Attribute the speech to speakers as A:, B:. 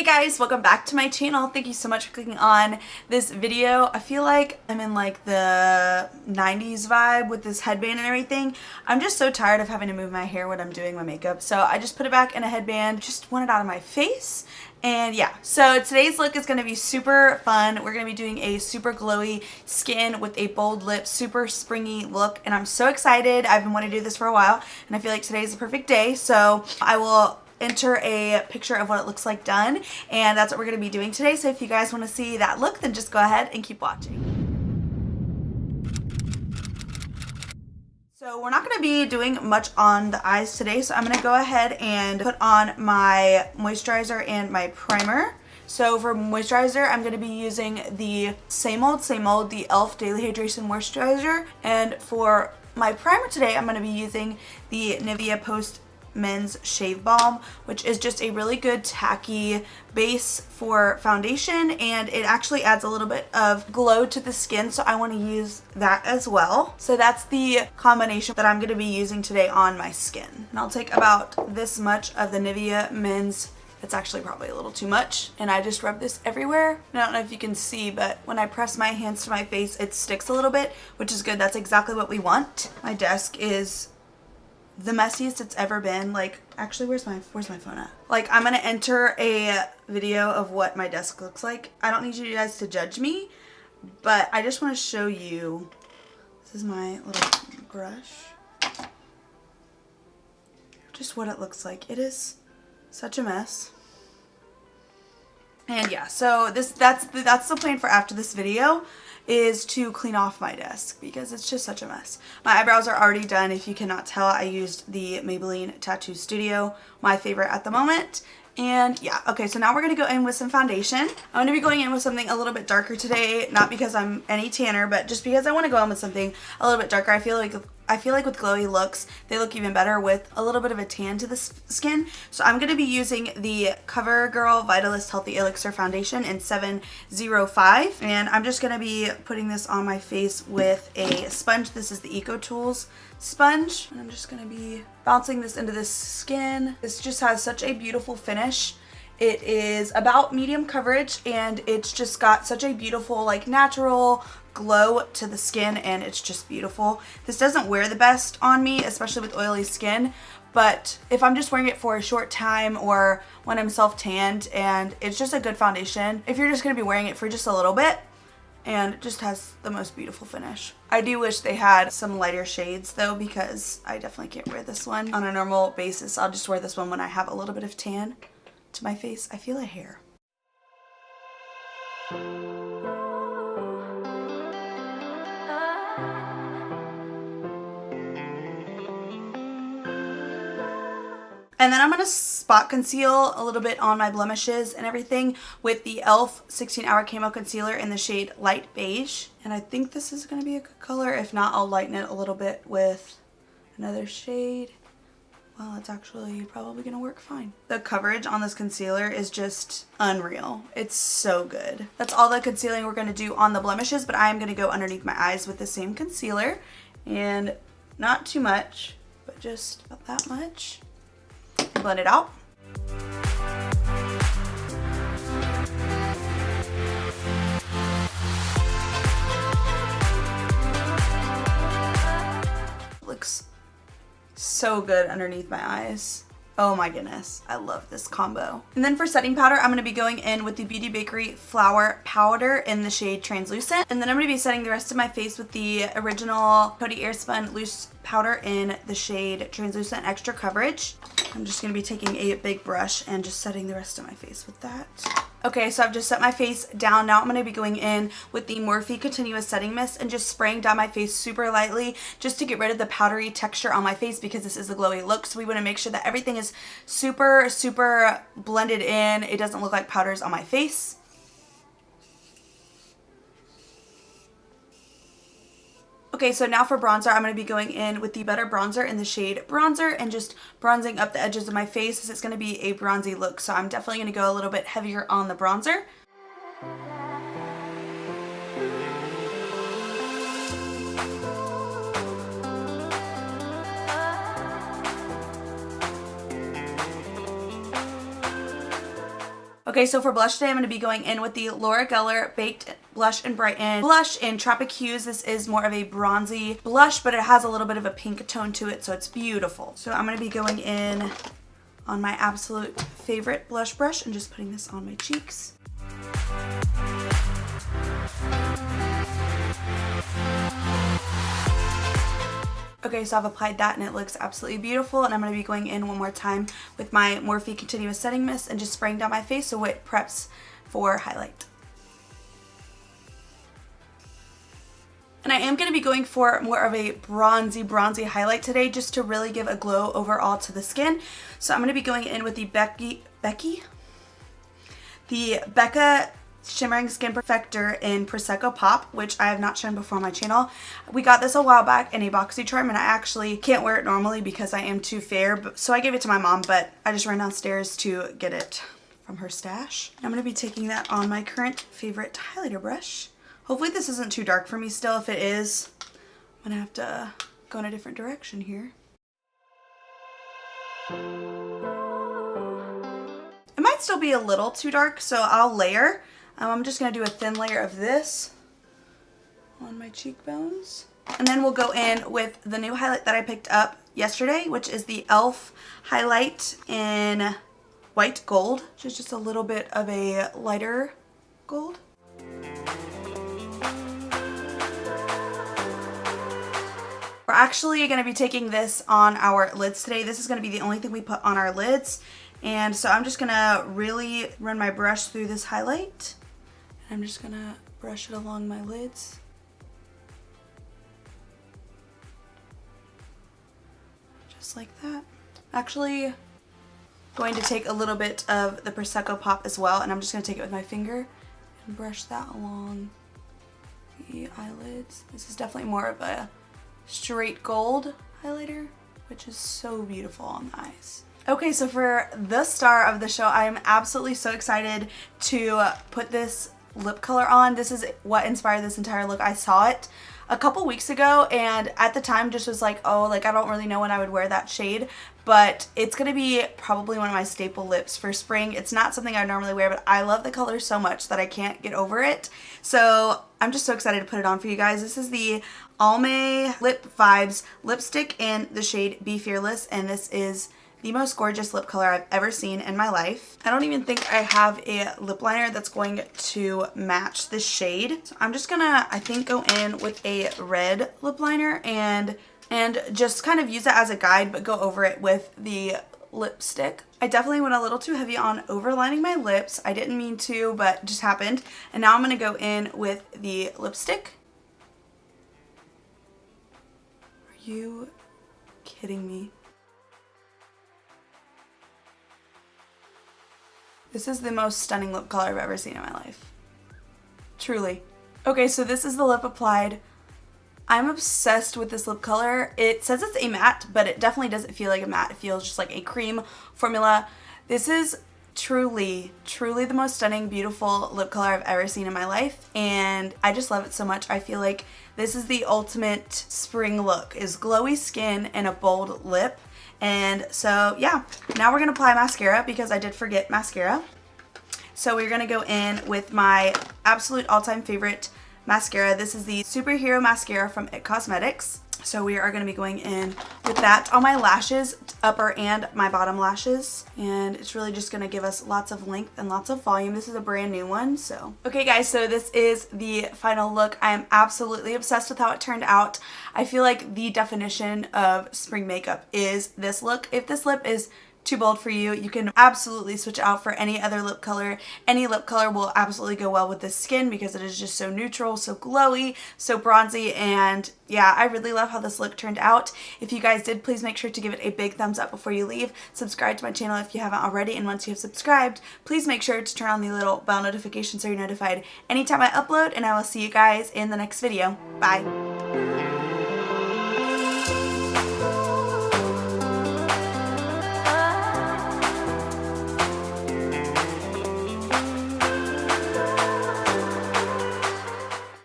A: Hey guys, welcome back to my channel. Thank you so much for clicking on this video. I feel like I'm in like the 90s vibe with this headband and everything. I'm just so tired of having to move my hair when I'm doing my makeup. So I just put it back in a headband, just want it out of my face. And yeah, so today's look is going to be super fun. We're going to be doing a super glowy skin with a bold lip, super springy look. And I'm so excited. I've been wanting to do this for a while and I feel like today's the perfect day. So I will enter a picture of what it looks like done, and that's what we're going to be doing today. So if you guys want to see that look, then just go ahead and keep watching. So we're not going to be doing much on the eyes today, so I'm going to go ahead and put on my moisturizer and my primer. So for moisturizer, I'm going to be using the same old, the e.l.f. Daily Hydration Moisturizer, and for my primer today, I'm going to be using the Nivea Post Men's Shave Balm, which is just a really good tacky base for foundation, and it actually adds a little bit of glow to the skin, so I want to use that as well. So that's the combination that I'm going to be using today on my skin. And I'll take about this much of the Nivea Men's. It's actually probably a little too much, and I just rub this everywhere. And I don't know if you can see, but when I press my hands to my face, it sticks a little bit, which is good. That's exactly what we want. My desk is the messiest it's ever been. Like, actually, where's my phone at? Like, I'm gonna enter a video of what my desk looks like. I don't need you guys to judge me, but I just want to show you. This is my little brush. Just what it looks like. It is such a mess. And yeah, so that's the plan for after this video, is to clean off my desk because it's just such a mess. My eyebrows are already done. If you cannot tell, I used the Maybelline Tattoo Studio, my favorite at the moment. And yeah, okay, so now we're going to go in with some foundation. I'm going to be going in with something a little bit darker today, not because I'm any tanner, but just because I want to go in with something a little bit darker. I feel like with glowy looks, they look even better with a little bit of a tan to the skin. So I'm going to be using the CoverGirl Vitalist Healthy Elixir Foundation in 705. And I'm just going to be putting this on my face with a sponge. This is the Eco Tools sponge. And I'm just going to be bouncing this into this skin. This just has such a beautiful finish. It is about medium coverage, and it's just got such a beautiful, like, natural glow to the skin, and it's just beautiful. This doesn't wear the best on me, especially with oily skin, but if I'm just wearing it for a short time or when I'm self-tanned, and it's just a good foundation if you're just going to be wearing it for just a little bit, and it just has the most beautiful finish. I do wish they had some lighter shades though, because I definitely can't wear this one on a normal basis. I'll just wear this one when I have a little bit of tan to my face. I feel a hair. And then I'm going to spot conceal a little bit on my blemishes and everything with the e.l.f. 16-Hour Camo Concealer in the shade Light Beige. And I think this is going to be a good color. If not, I'll lighten it a little bit with another shade. Well, it's actually probably going to work fine. The coverage on this concealer is just unreal. It's so good. That's all the concealing we're going to do on the blemishes, but I am going to go underneath my eyes with the same concealer. And not too much, but just about that much. Blend it out. Looks so good underneath my eyes. Oh my goodness, I love this combo. And then for setting powder, I'm going to be going in with the Beauty Bakery Flour Powder in the shade Translucent. And then I'm going to be setting the rest of my face with the original Coty Airspun Loose Powder in the shade Translucent Extra Coverage. I'm just going to be taking a big brush and just setting the rest of my face with that. Okay, so I've just set my face down. Now I'm going to be going in with the Morphe Continuous Setting Mist and just spraying down my face super lightly just to get rid of the powdery texture on my face, because this is a glowy look. So we want to make sure that everything is super, super blended in. It doesn't look like powders on my face. Okay, so now for bronzer, I'm going to be going in with the Better Bronzer in the shade Bronzer and just bronzing up the edges of my face. It's going to be a bronzy look, so I'm definitely going to go a little bit heavier on the bronzer. Okay, so for blush today, I'm going to be going in with the Laura Geller Baked Blush and Brighten blush in Tropic Hues. This is more of a bronzy blush, but it has a little bit of a pink tone to it, so it's beautiful. So I'm going to be going in on my absolute favorite blush brush and just putting this on my cheeks. Okay, so I've applied that and it looks absolutely beautiful, and I'm going to be going in one more time with my Morphe Continuous Setting Mist and just spraying down my face so it preps for highlight. And I am going to be going for more of a bronzy highlight today just to really give a glow overall to the skin. So I'm going to be going in with the Becca Shimmering Skin Perfector in Prosecco Pop, which I have not shown before on my channel. We got this a while back in a BoxyCharm, and I actually can't wear it normally because I am too fair, so I gave it to my mom, but I just ran downstairs to get it from her stash. I'm going to be taking that on my current favorite highlighter brush. Hopefully this isn't too dark for me still. If it is, I'm going to have to go in a different direction here. It might still be a little too dark, so I'll layer. I'm just going to do a thin layer of this on my cheekbones. And then we'll go in with the new highlight that I picked up yesterday, which is the e.l.f. highlight in White Gold, which is just a little bit of a lighter gold. We're actually going to be taking this on our lids today. This is going to be the only thing we put on our lids. And so I'm just going to really run my brush through this highlight. I'm just going to brush it along my lids. Just like that. Actually going to take a little bit of the Prosecco Pop as well, and I'm just going to take it with my finger and brush that along the eyelids. This is definitely more of a straight gold highlighter, which is so beautiful on the eyes. Okay, so for the star of the show, I am absolutely so excited to put this lip color on. This is what inspired this entire look. I saw it a couple weeks ago, and at the time just was like, oh, like I don't really know when I would wear that shade, but it's gonna be probably one of my staple lips for spring. It's not something I normally wear, but I love the color so much that I can't get over it. So I'm just so excited to put it on for you guys. This is the Almay Lip Vibes lipstick in the shade Be Fearless, and this is the most gorgeous lip color I've ever seen in my life. I don't even think I have a lip liner that's going to match this shade. So I'm just gonna, I think, go in with a red lip liner and just kind of use it as a guide, but go over it with the lipstick. I definitely went a little too heavy on overlining my lips. I didn't mean to, but it just happened. And now I'm gonna go in with the lipstick. Are you kidding me? This is the most stunning lip color I've ever seen in my life. Truly. Okay, so this is the lip applied. I'm obsessed with this lip color. It says it's a matte, but it definitely doesn't feel like a matte. It feels just like a cream formula. This is truly the most stunning, beautiful lip color I've ever seen in my life, and I just love it so much. I feel like this is the ultimate spring look, is glowy skin and a bold lip. And so yeah, now we're gonna apply mascara because I did forget mascara. So we're gonna go in with my absolute all-time favorite mascara. This is the Superhero Mascara from IT Cosmetics. So we are going to be going in with that on my lashes, upper and my bottom lashes. And it's really just going to give us lots of length and lots of volume. This is a brand new one, so. Okay guys, so this is the final look. I am absolutely obsessed with how it turned out. I feel like the definition of spring makeup is this look. If this lip is too bold for you, you can absolutely switch out for any other lip color. Any lip color will absolutely go well with this skin because it is just so neutral, so glowy, so bronzy, and yeah, I really love how this look turned out. If you guys did, please make sure to give it a big thumbs up before you leave. Subscribe to my channel if you haven't already, and once you have subscribed, please make sure to turn on the little bell notification so you're notified anytime I upload, and I will see you guys in the next video. Bye!